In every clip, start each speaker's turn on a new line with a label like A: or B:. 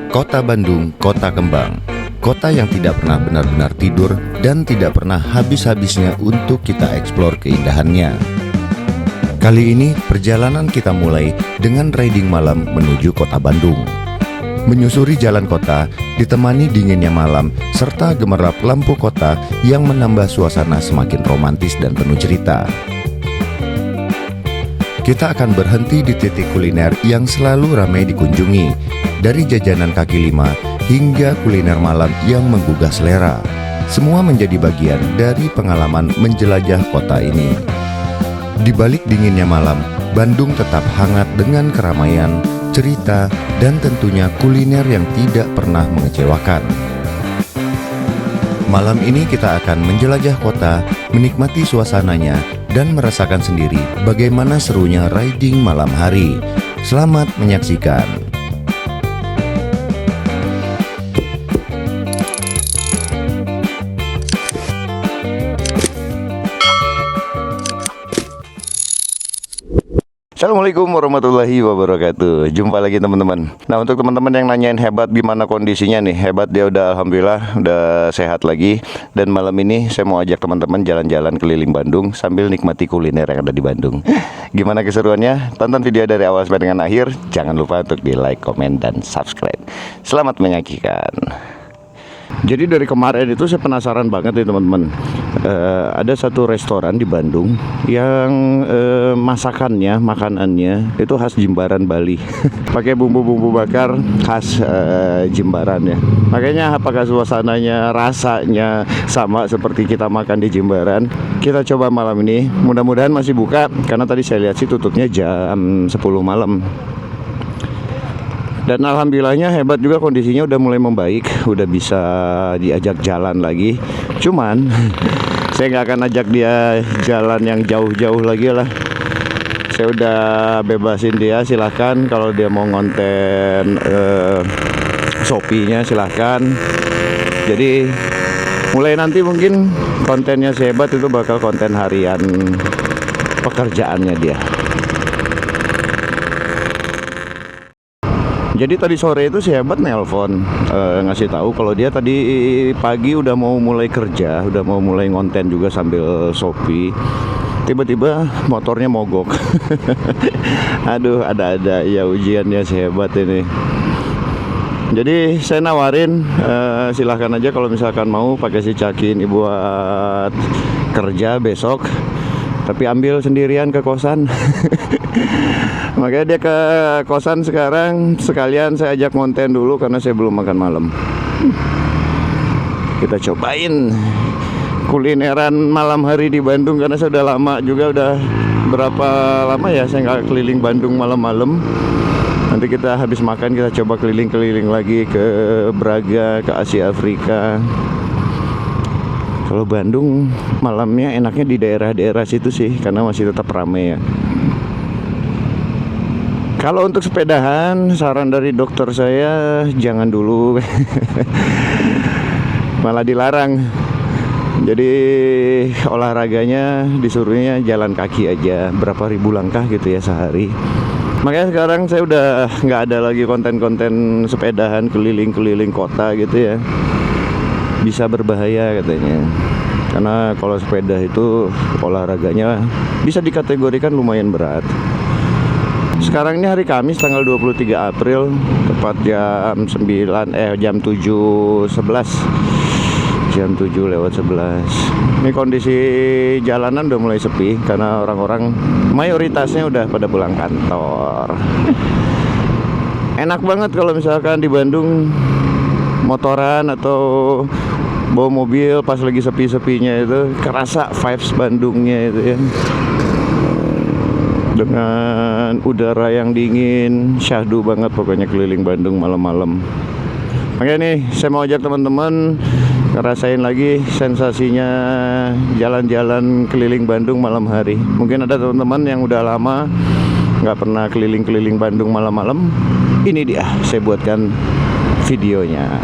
A: Kota Bandung, kota kembang. Kota yang tidak pernah benar-benar tidur dan tidak pernah habis-habisnya untuk kita eksplor keindahannya. Kali ini perjalanan kita mulai dengan riding malam menuju kota Bandung. Menyusuri jalan kota ditemani dinginnya malam serta gemerlap lampu kota yang menambah suasana semakin romantis dan penuh cerita. Kita akan berhenti di titik kuliner yang selalu ramai dikunjungi, dari jajanan kaki lima hingga kuliner malam yang menggugah selera. Semua menjadi bagian dari pengalaman menjelajah kota ini. Di balik dinginnya malam, Bandung tetap hangat dengan keramaian, cerita, dan tentunya kuliner yang tidak pernah mengecewakan. Malam ini kita akan menjelajah kota, menikmati suasananya, dan merasakan sendiri bagaimana serunya riding malam hari. Selamat menyaksikan. Assalamualaikum warahmatullahi wabarakatuh. Jumpa lagi teman-teman. Nah, untuk teman-teman yang nanyain Hebat gimana kondisinya nih, Hebat dia udah alhamdulillah udah sehat lagi. Dan malam ini saya mau ajak teman-teman jalan-jalan keliling Bandung sambil nikmati kuliner yang ada di Bandung. Gimana keseruannya? Tonton video dari awal sampai dengan akhir. Jangan lupa untuk di like, komen, dan subscribe. Selamat menyaksikan. Jadi dari kemarin itu saya penasaran banget nih teman-teman. Ada satu restoran di Bandung yang makanannya itu khas Jimbaran, Bali. Pakai bumbu-bumbu bakar khas Jimbaran ya. Makanya apakah suasananya, rasanya sama seperti kita makan di Jimbaran? Kita coba malam ini. Mudah-mudahan masih buka karena tadi saya lihat sih tutupnya jam 10 malam. Dan alhamdulillahnya Hebat juga kondisinya udah mulai membaik, udah bisa diajak jalan lagi. Cuman saya nggak akan ajak dia jalan yang jauh-jauh lagi lah. Saya udah bebasin dia, silahkan kalau dia mau ngonten Shopee-nya silahkan. Jadi mulai nanti mungkin kontennya si Hebat itu bakal konten harian pekerjaannya dia. Jadi tadi sore itu si Hebat nelpon ngasih tahu kalau dia tadi pagi udah mau mulai kerja, udah mau mulai ngonten juga sambil Shopee. Tiba-tiba motornya mogok. Aduh, ada-ada ya ujiannya si Hebat ini. Jadi saya nawarin silahkan aja kalau misalkan mau pakai si Caki ini buat kerja besok. Tapi ambil sendirian ke kosan. Makanya dia ke kosan sekarang. Sekalian saya ajak konten dulu karena saya belum makan malam. Kita cobain kulineran malam hari di Bandung karena saya udah lama juga, udah berapa lama ya saya nggak keliling Bandung malam-malam. Nanti kita habis makan kita coba keliling-keliling lagi ke Braga, ke Asia Afrika. Kalau Bandung malamnya enaknya di daerah-daerah situ sih karena masih tetap ramai ya. Kalau untuk sepedahan, saran dari dokter saya jangan dulu. Malah dilarang. Jadi olahraganya disuruhnya jalan kaki aja, berapa ribu langkah gitu ya sehari. Makanya sekarang saya udah nggak ada lagi konten-konten sepedahan keliling-keliling kota gitu ya. Bisa berbahaya katanya. Karena kalau sepeda itu olahraganya bisa dikategorikan lumayan berat. Sekarang ini hari Kamis tanggal 23 April tepat jam 7.11. Jam 7:11. Ini kondisi jalanan udah mulai sepi karena orang-orang mayoritasnya udah pada pulang kantor. Enak banget kalau misalkan di Bandung motoran atau bawa mobil pas lagi sepi-sepinya itu kerasa vibes Bandungnya itu ya. Dengan udara yang dingin, syahdu banget pokoknya keliling Bandung malam-malam. Makanya nih saya mau ajak teman-teman ngerasain lagi sensasinya jalan-jalan keliling Bandung malam hari. Mungkin ada teman-teman yang udah lama nggak pernah keliling-keliling Bandung malam-malam. Ini dia saya buatkan videonya.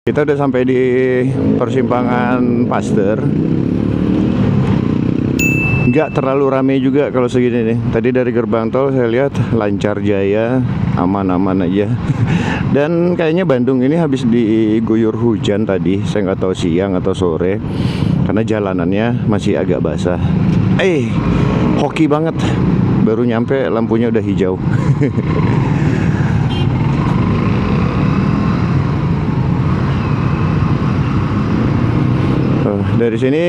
A: Kita udah sampai di persimpangan Pasteur. Nggak terlalu ramai juga kalau segini nih. Tadi dari gerbang tol saya lihat lancar jaya, aman-aman aja. Dan kayaknya Bandung ini habis diguyur hujan tadi. Saya nggak tahu siang atau sore, karena jalanannya masih agak basah. Hoki banget. Baru nyampe lampunya udah hijau. Dari sini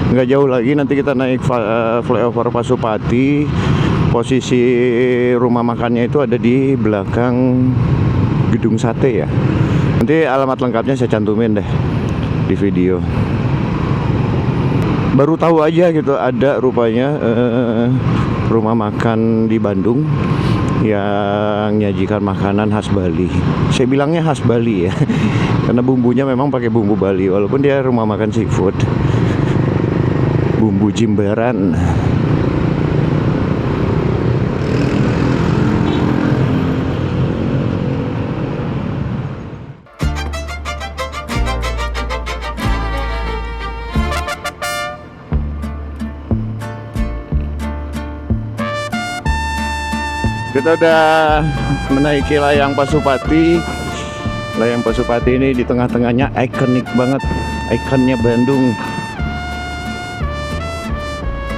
A: nggak jauh lagi, nanti kita naik flyover Pasupati. Posisi rumah makannya itu ada di belakang gedung sate ya. Nanti alamat lengkapnya saya cantumin deh di video. Baru tahu aja gitu ada rupanya rumah makan di Bandung yang nyajikan makanan khas Bali. Saya bilangnya khas Bali ya, karena bumbunya memang pakai bumbu Bali, walaupun dia rumah makan seafood. Bumbu Jimbaran. Kita udah menaiki layang Pasupati. Layang Pasupati ini di tengah-tengahnya ikonik banget, ikonnya Bandung.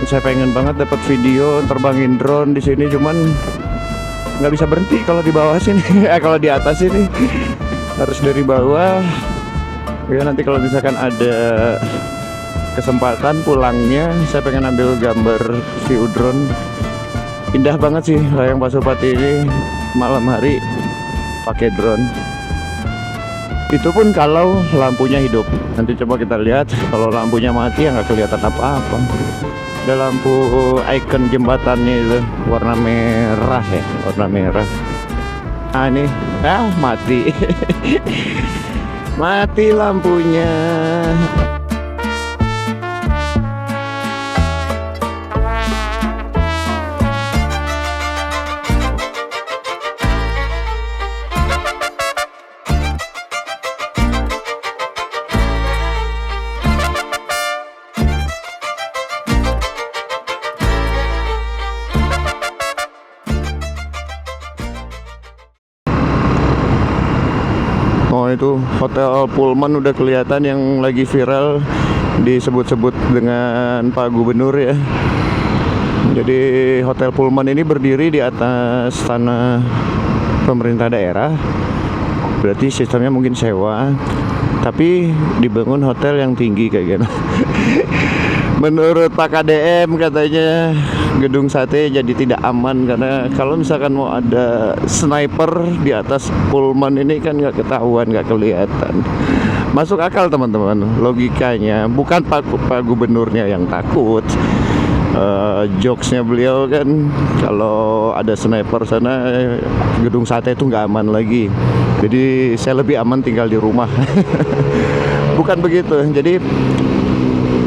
A: Saya pengen banget dapat video terbangin drone di sini, cuman nggak bisa berhenti kalau di bawah sini. Kalau di atas ini harus dari bawah. Ya nanti kalau misalkan ada kesempatan pulangnya, saya pengen ambil gambar view drone. Indah banget sih layang Pasupati ini malam hari pakai drone. Itu pun kalau lampunya hidup. Nanti coba kita lihat kalau lampunya mati ya nggak kelihatan apa-apa. Ada lampu ikon jembatannya itu warna merah ya, warna merah. Nah ini, mati. Mati lampunya. Oh itu Hotel Pullman udah kelihatan yang lagi viral, disebut-sebut dengan Pak Gubernur ya. Jadi Hotel Pullman ini berdiri di atas tanah pemerintah daerah. Berarti sistemnya mungkin sewa, tapi dibangun hotel yang tinggi kayak gitu. Menurut Pak KDM katanya gedung sate jadi tidak aman, karena kalau misalkan mau ada sniper di atas Pullman ini kan nggak ketahuan, nggak kelihatan. Masuk akal teman-teman logikanya, bukan Pak Gubernurnya yang takut. Jokesnya beliau kan kalau ada sniper sana gedung sate itu nggak aman lagi, jadi saya lebih aman tinggal di rumah. Bukan begitu. Jadi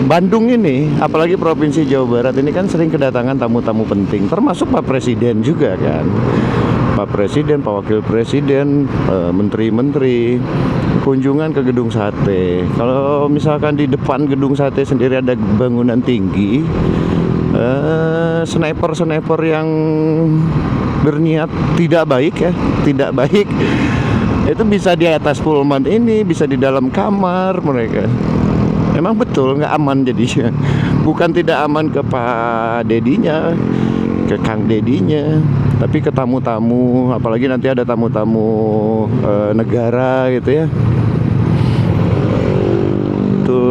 A: Bandung ini, apalagi Provinsi Jawa Barat ini kan sering kedatangan tamu-tamu penting, termasuk Pak Presiden juga kan. Pak Presiden, Pak Wakil Presiden, menteri-menteri kunjungan ke gedung sate. Kalau misalkan di depan gedung sate sendiri ada bangunan tinggi, sniper yang berniat tidak baik ya, tidak baik, itu bisa di atas Pullman ini, bisa di dalam kamar mereka. Memang betul nggak aman jadinya. Bukan tidak aman ke Pak Dedinya, ke Kang Dedinya, tapi ke tamu-tamu, apalagi nanti ada tamu-tamu negara gitu ya. Itu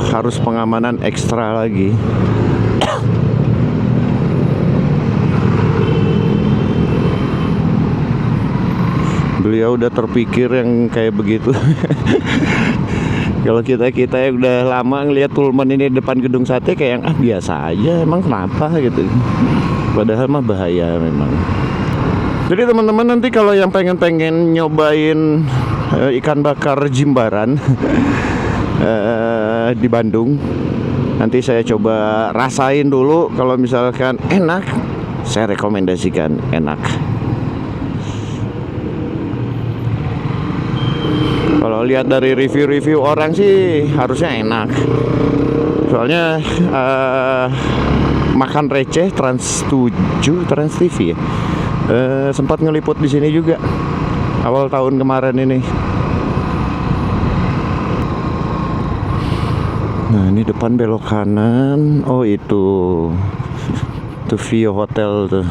A: harus pengamanan ekstra lagi. Beliau udah terpikir yang kayak begitu. Kalau kita yang udah lama ngelihat Pullman ini depan gedung sate kayak yang biasa aja, emang kenapa gitu. Padahal mah bahaya memang. Jadi teman-teman nanti kalau yang pengen nyobain ikan bakar Jimbaran di Bandung, nanti saya coba rasain dulu. Kalau misalkan enak, saya rekomendasikan enak. Kalau lihat dari review-review orang sih harusnya enak. Soalnya makan receh Trans 7, Trans TV ya. Sempat ngeliput di sini juga awal tahun kemarin ini. Nah, ini depan belok kanan. Oh, itu Vio Hotel tuh.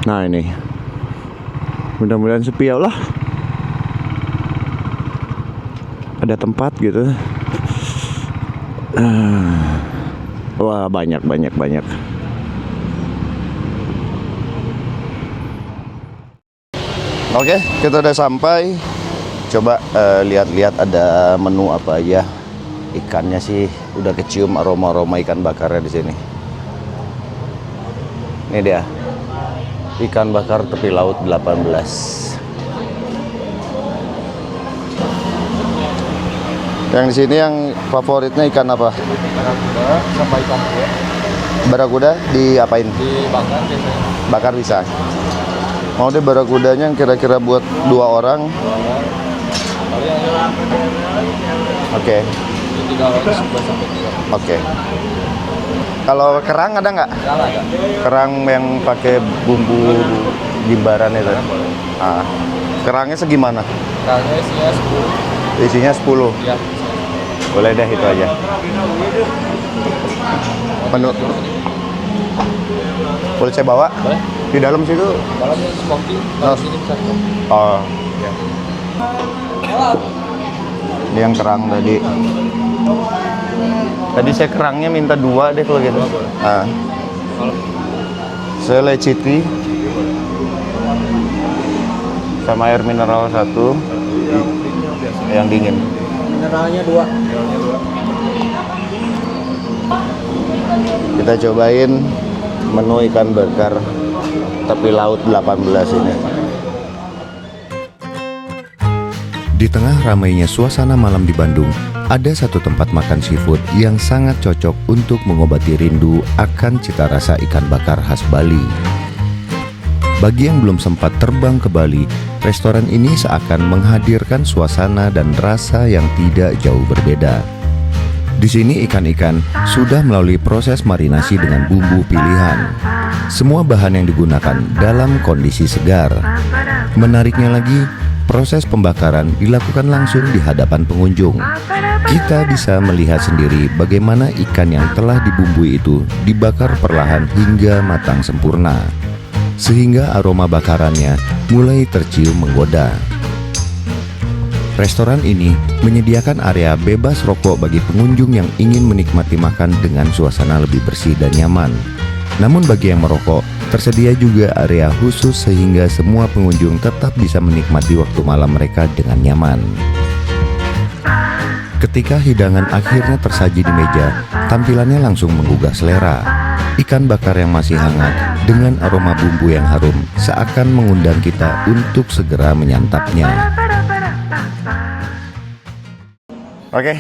A: Nah, ini mudah-mudahan sepi ya Allah. Ada tempat gitu. Wah, banyak. Oke, kita udah sampai. Coba lihat-lihat ada menu apa aja. Ikannya sih udah kecium aroma ikan bakarnya di sini. Ini dia. Ikan bakar tepi laut 18. Yang di sini yang favoritnya ikan apa?
B: Barakuda sama ikan kue.
A: Barakuda diapain?
B: Dibakar biasanya.
A: Bakar bisa. Mau deh barakudanya yang kira-kira buat 2 orang. Oke.
B: 3 orang 11 sampai 3.
A: Oke. Kalau kerang ada nggak?
B: Ada.
A: Kerang yang pakai bumbu jimbaran itu. Kerangnya segimana?
B: Kerangnya isinya 10.
A: Isinya 10.
B: Ya.
A: Boleh deh itu aja. Menu. Boleh saya bawa?
B: Boleh.
A: Di dalam situ.
B: Dalamnya smoky, kalau sini bisa.
A: Oh.
B: Ya.
A: Ini yang kerang tadi. Tadi saya kerangnya minta 2 deh kalau gitu. Saya leciti sama air mineral 1 yang dingin.
B: Mineralnya 2.
A: Kita cobain menu ikan bakar tepi laut 18 ini.
C: Di tengah ramainya suasana malam di Bandung, ada satu tempat makan seafood yang sangat cocok untuk mengobati rindu akan cita rasa ikan bakar khas Bali. Bagi yang belum sempat terbang ke Bali, restoran ini seakan menghadirkan suasana dan rasa yang tidak jauh berbeda. Di sini ikan-ikan sudah melalui proses marinasi dengan bumbu pilihan. Semua bahan yang digunakan dalam kondisi segar. Menariknya lagi, proses pembakaran dilakukan langsung di hadapan pengunjung. Kita bisa melihat sendiri bagaimana ikan yang telah dibumbui itu dibakar perlahan hingga matang sempurna, sehingga aroma bakarannya mulai tercium menggoda. Restoran ini menyediakan area bebas rokok bagi pengunjung yang ingin menikmati makan dengan suasana lebih bersih dan nyaman. Namun bagi yang merokok, tersedia juga area khusus sehingga semua pengunjung tetap bisa menikmati waktu malam mereka dengan nyaman. Ketika hidangan akhirnya tersaji di meja, tampilannya langsung menggugah selera. Ikan bakar yang masih hangat dengan aroma bumbu yang harum seakan mengundang kita untuk segera menyantapnya.
A: Oke,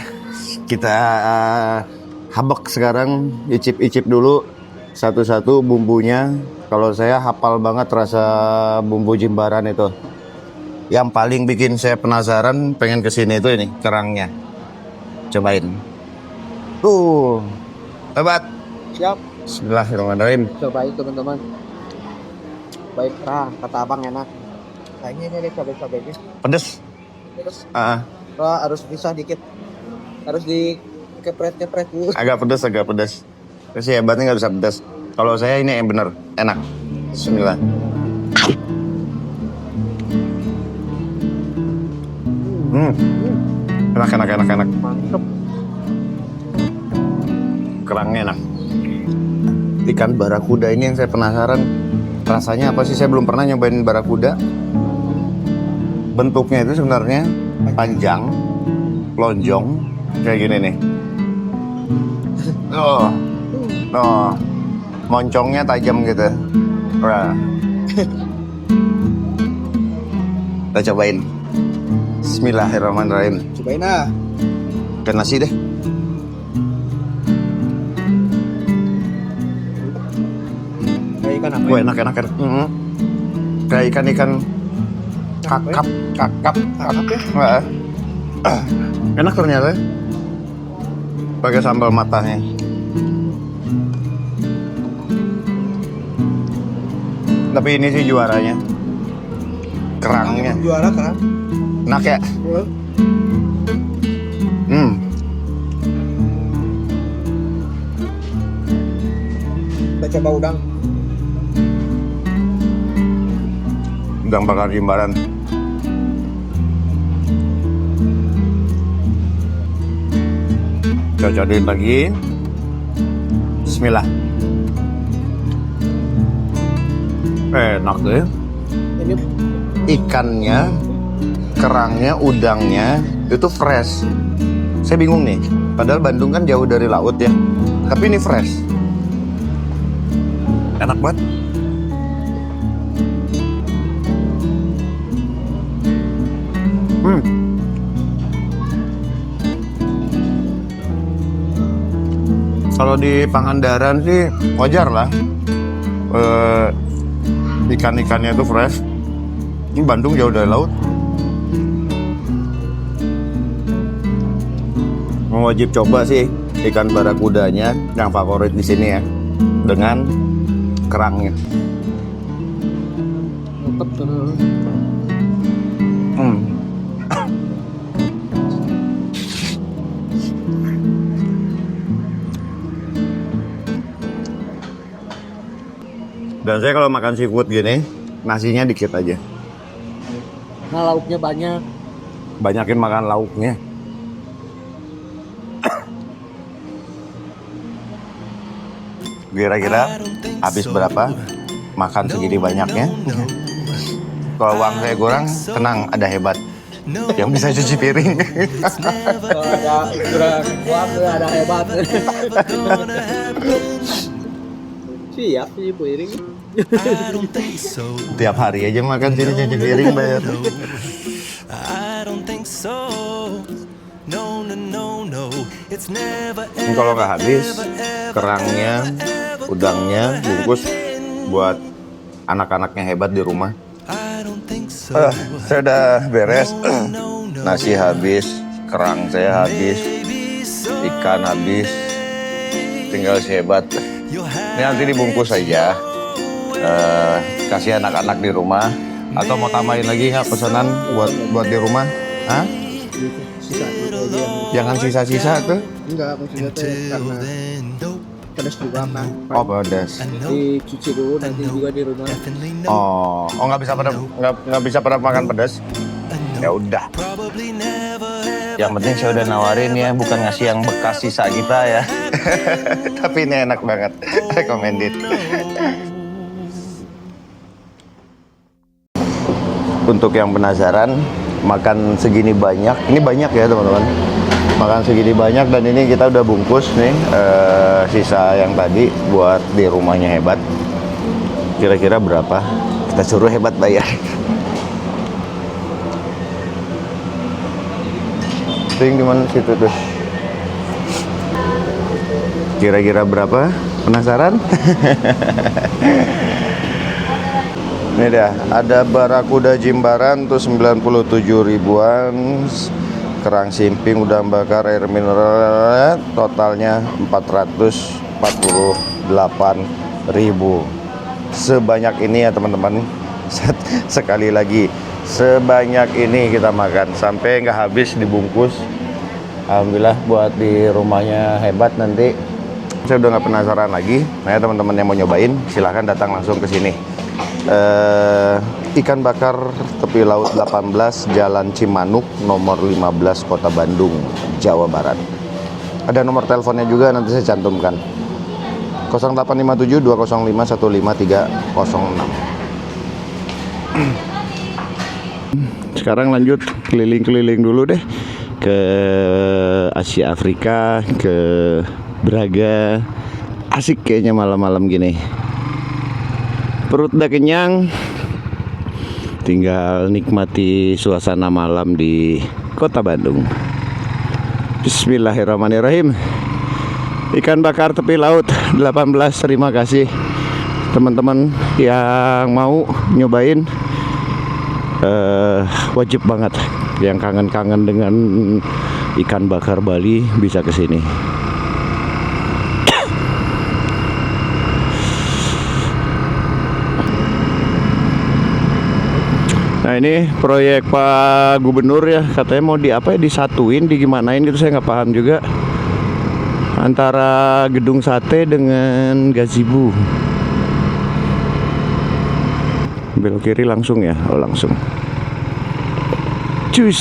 A: kita habek sekarang, icip-icip dulu satu-satu bumbunya. Kalau saya hafal banget rasa bumbu jimbaran itu. Yang paling bikin saya penasaran pengen kesini itu ini kerangnya. Cobain. Tuh, hebat.
B: Siap.
A: Bismillahirrahmanirrahim.
B: Cobain teman-teman. Baik kerang, kata abang enak. Kayaknya ini ada cabai-cabainya.
A: Pedes.
B: Terus harus pisah dikit. Harus dikepret-kepret dulu.
A: Agak pedes. Terus hebatnya nggak bisa pedes. Kalau saya ini yang bener, enak. Bismillah. Enak.
B: Mantep.
A: Kerangnya enak. Ikan barakuda ini yang saya penasaran. Rasanya apa sih? Saya belum pernah nyobain barakuda. Bentuknya itu sebenarnya panjang, lonjong, kayak gini nih. Oh, moncongnya tajam gitu. Nah. Kita cobain. Bismillahirrahmanirrahim.
B: Cobain ah.
A: Ikan nasi deh.
B: Kayak ikan apa?
A: Wah, enak. Kayak ikan-ikan kakap.
B: Kakap ya.
A: Nggak, enak ternyata. Pakai sambal matanya. Tapi ini sih juaranya. Kerangnya.
B: Juara kan?
A: Enak ya?
B: Kita coba udang.
A: Udang bakar Jimbaran. Cocokin lagi. Bismillah. Enak deh.
B: Ini
A: Ikannya, kerangnya, udangnya itu fresh. Saya bingung nih. Padahal Bandung kan jauh dari laut ya. Tapi ini fresh. Enak banget. Kalau di Pangandaran sih wajar lah. Ikan-ikannya itu fresh. Ini Bandung jauh dari laut. Wajib coba sih ikan barakudanya yang favorit di sini ya, dengan kerangnya.
B: mantep tuh.
A: Dan saya kalau makan seafood gini, nasinya dikit aja.
B: Nah, lauknya banyak.
A: Banyakin makan lauknya. Kira-kira habis berapa makan segini banyaknya? Kalau uang saya kurang, tenang, ada hebat yang bisa cuci piring.
B: Kalau ada kurang uang, ada hebat. Siap sih Bu Iring.
A: Tiap hari aja makan sini cuci piring bayar. Ini kalau nggak habis, kerangnya, udangnya bungkus buat anak-anaknya hebat di rumah. Saya udah beres. Nasi habis, kerang saya habis, ikan habis, tinggal si hebat. Ini nanti dibungkus aja, kasih anak-anak di rumah. Atau mau tambahin lagi nggak pesanan buat di rumah? Hah?
B: Sisa aja.
A: Jangan sisa-sisa tuh.
B: Enggak, maksudnya tuh karena pedas juga kan.
A: Oh pedas.
B: Dicuci dulu nanti juga di rumah.
A: Oh nggak bisa pada makan pedas. Ya udah. Yang penting saya udah nawarin ya, bukan ngasih yang bekas sisa kita ya. Tapi ini enak banget. Recommended. Untuk yang penasaran, makan segini banyak. Ini banyak ya teman-teman. Makan segini banyak dan ini kita udah bungkus nih sisa yang tadi buat di rumahnya hebat. Kira-kira berapa? Kita suruh hebat bayar. Ting di mana situ tuh? Kira-kira berapa? Penasaran? Ini dah, ada barakuda Jimbaran tuh 97 ribuan, kerang simping, udang bakar, air mineral, totalnya 448 ribu. Sebanyak ini ya teman-teman. Sekali lagi, sebanyak ini kita makan sampai nggak habis dibungkus. Alhamdulillah buat di rumahnya hebat nanti. Saya udah nggak penasaran lagi. Nah teman-teman yang mau nyobain silahkan datang langsung ke sini. Ikan bakar tepi laut 18 Jalan Cimanuk nomor 15 Kota Bandung, Jawa Barat. Ada nomor teleponnya juga nanti saya cantumkan. 0857 205 15306. Sekarang lanjut keliling-keliling dulu deh ke Asia Afrika, ke Braga. Asik kayaknya malam-malam gini. Perut udah kenyang, tinggal nikmati suasana malam di Kota Bandung. Bismillahirrahmanirrahim. Ikan bakar tepi laut 18, terima kasih. teman-teman yang mau nyobain wajib banget. Yang kangen-kangen dengan ikan bakar Bali bisa ke sini. Nah, ini proyek Pak Gubernur ya, katanya mau disatuin, digimanain gitu, saya nggak paham juga. Antara gedung sate dengan gazebo. Belok kiri langsung ya, oh langsung. Cus.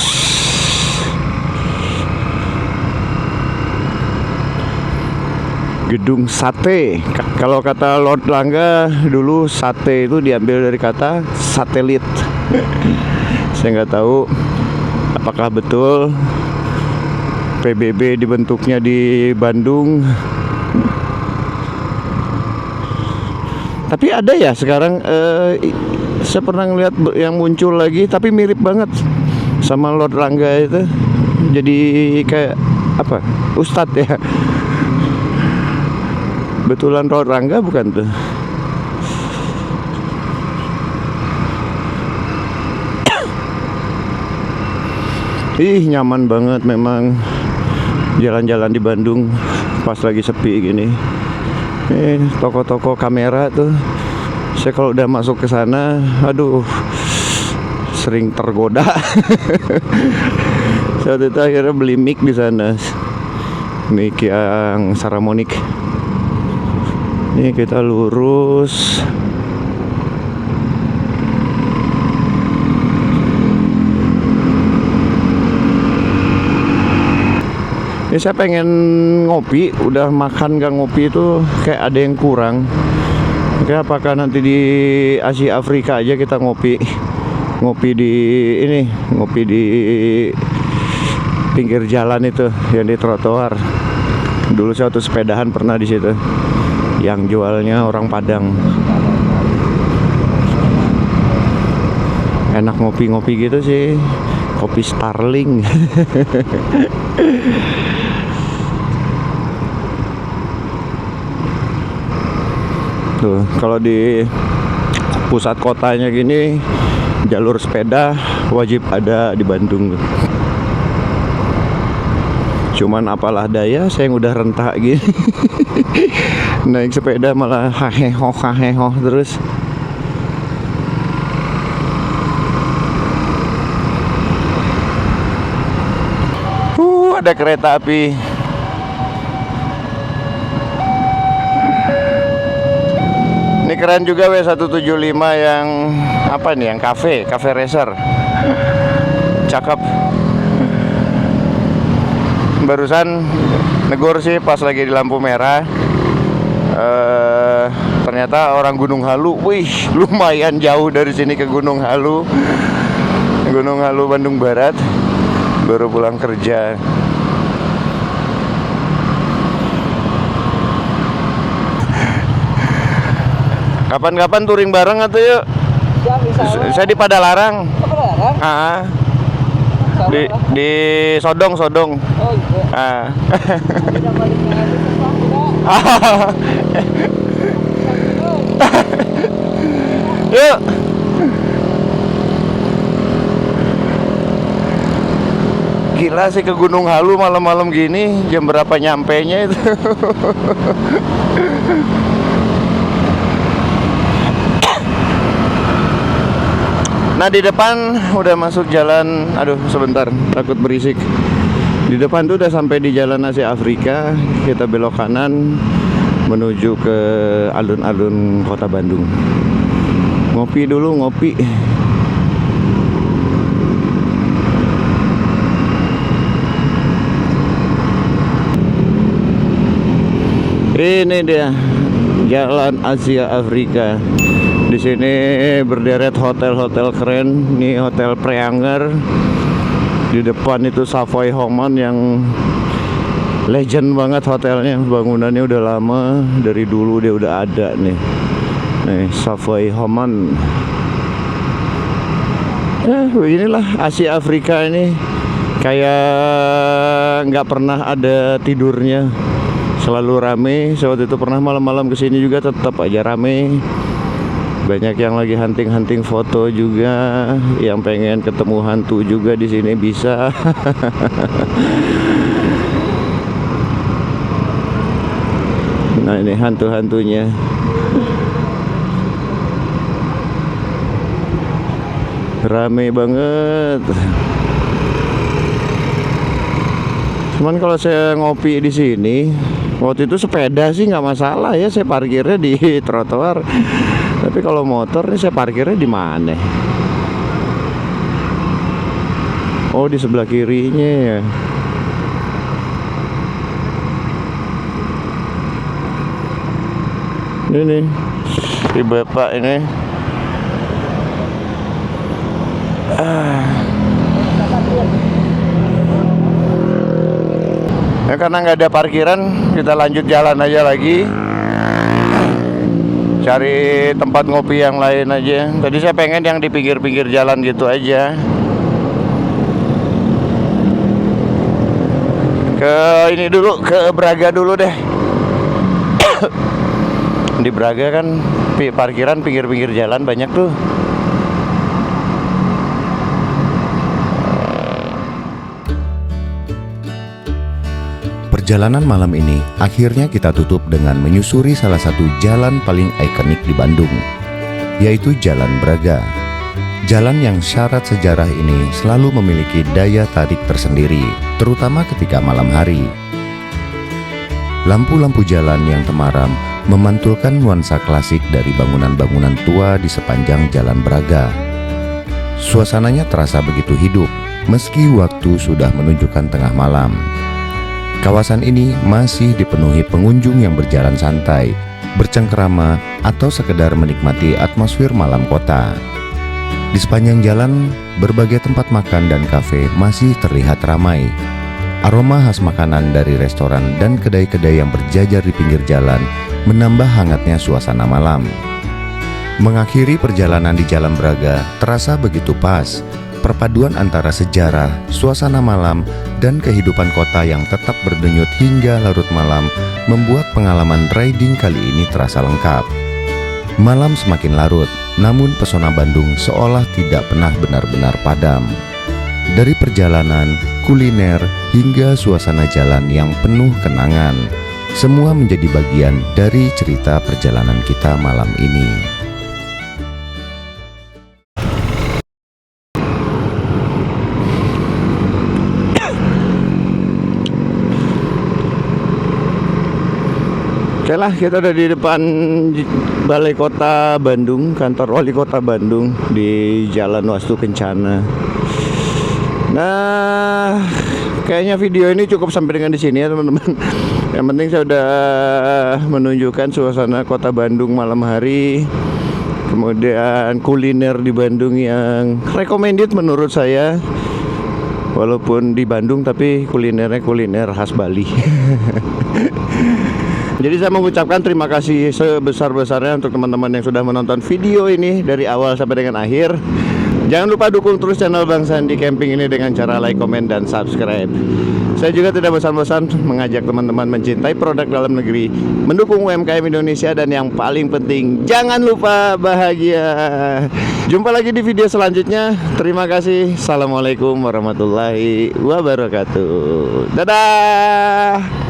A: Gedung sate. Kalau kata Lord Langga dulu, sate itu diambil dari kata satelit. Saya nggak tahu apakah betul PBB dibentuknya di Bandung. Tapi ada ya sekarang, saya pernah ngeliat yang muncul lagi, tapi mirip banget sama Lord Langga itu. Jadi kayak apa? Ustadz ya. Betulan Lord Langga bukan tuh? Ih, nyaman banget memang jalan-jalan di Bandung pas lagi sepi gini. Toko-toko kamera tuh, saya kalau udah masuk ke sana, aduh, sering tergoda. Saat itu akhirnya beli mic di sana, mic yang Saramonic. Ini kita lurus. Ini saya pengen ngopi, udah makan gak ngopi itu kayak ada yang kurang. Oke, apakah nanti di Asia Afrika aja kita ngopi di pinggir jalan itu yang di trotoar. Dulu saya waktu sepedahan pernah di situ, yang jualnya orang Padang. Enak ngopi-ngopi gitu sih, kopi Starling. Tuh, kalau di pusat kotanya gini, jalur sepeda wajib ada di Bandung. Cuman apalah daya, saya yang udah rentak gini. Naik sepeda malah haheho terus. Ada kereta api. Ini keren juga W175 yang apa nih, yang cafe racer. Cakep. Barusan negur sih pas lagi di lampu merah. Ternyata orang Gunung Halu. Wih, lumayan jauh dari sini ke Gunung Halu. Gunung Halu Bandung Barat. Baru pulang kerja. Kapan-kapan touring bareng atau yuk? Saya di Padalarang.
B: Padalarang?
A: Di Sodong.
B: Oh iya.
A: Yuk. Gila sih ke Gunung Halu malam-malam gini, jam berapa nyampenya itu? Nah, di depan udah masuk jalan. Aduh, sebentar, takut berisik. Di depan tuh udah sampai di Jalan Asia Afrika. Kita belok kanan menuju ke alun-alun kota Bandung. Ngopi dulu, ngopi. Ini dia Jalan Asia Afrika. Di sini berderet hotel-hotel keren. Ini Hotel Preanger. Di depan itu Savoy Homan yang legend banget hotelnya. Bangunannya udah lama, dari dulu dia udah ada nih. Nih Savoy Homan. Beginilah Asia Afrika ini, kayak nggak pernah ada tidurnya. selalu rame. Saya waktu itu pernah malam-malam kesini juga tetap aja rame. Banyak yang lagi hunting-hunting foto juga, yang pengen ketemu hantu juga di sini bisa. Nah ini hantu-hantunya. Rame banget. Cuman kalau saya ngopi di sini, waktu itu sepeda sih nggak masalah ya, saya parkirnya di trotoar. Tapi kalau motor nih saya parkirnya di mana? Oh di sebelah kirinya ya. Ini si bapak ini. Ya, karena nggak ada parkiran, kita lanjut jalan aja lagi, cari tempat ngopi yang lain aja. Tadi saya pengen yang di pinggir-pinggir jalan gitu aja. Ke ini dulu, ke Braga dulu deh. Di Braga kan parkiran pinggir-pinggir jalan banyak tuh.
C: Perjalanan malam ini akhirnya kita tutup dengan menyusuri salah satu jalan paling ikonik di Bandung, yaitu Jalan Braga. Jalan yang syarat sejarah ini selalu memiliki daya tarik tersendiri, terutama ketika malam hari. Lampu-lampu jalan yang temaram memantulkan nuansa klasik dari bangunan-bangunan tua di sepanjang Jalan Braga. Suasananya terasa begitu hidup, meski waktu sudah menunjukkan tengah malam. Kawasan ini masih dipenuhi pengunjung yang berjalan santai, bercengkerama, atau sekedar menikmati atmosfer malam kota. Di sepanjang jalan, berbagai tempat makan dan kafe masih terlihat ramai. Aroma khas makanan dari restoran dan kedai-kedai yang berjajar di pinggir jalan menambah hangatnya suasana malam. Mengakhiri perjalanan di Jalan Braga terasa begitu pas. Perpaduan antara sejarah, suasana malam, dan kehidupan kota yang tetap berdenyut hingga larut malam membuat pengalaman riding kali ini terasa lengkap. Malam semakin larut, namun pesona Bandung seolah tidak pernah benar-benar padam. Dari perjalanan, kuliner, hingga suasana jalan yang penuh kenangan, semua menjadi bagian dari cerita perjalanan kita malam ini.
A: Oke lah, kita udah di depan Balai Kota Bandung, kantor Wali Kota Bandung di Jalan Wastu Kencana. Nah, kayaknya video ini cukup sampai dengan di sini ya teman-teman. Yang penting saya udah menunjukkan suasana Kota Bandung malam hari, kemudian kuliner di Bandung yang recommended menurut saya. Walaupun di Bandung tapi kulinernya kuliner khas Bali. Jadi saya mengucapkan terima kasih sebesar-besarnya untuk teman-teman yang sudah menonton video ini dari awal sampai dengan akhir. Jangan lupa dukung terus channel Bang Sandi Camping ini dengan cara like, komen, dan subscribe. Saya juga tidak bosan-bosan mengajak teman-teman mencintai produk dalam negeri, mendukung UMKM Indonesia, dan yang paling penting, jangan lupa bahagia. Jumpa lagi di video selanjutnya. Terima kasih. Assalamualaikum warahmatullahi wabarakatuh. Dadah.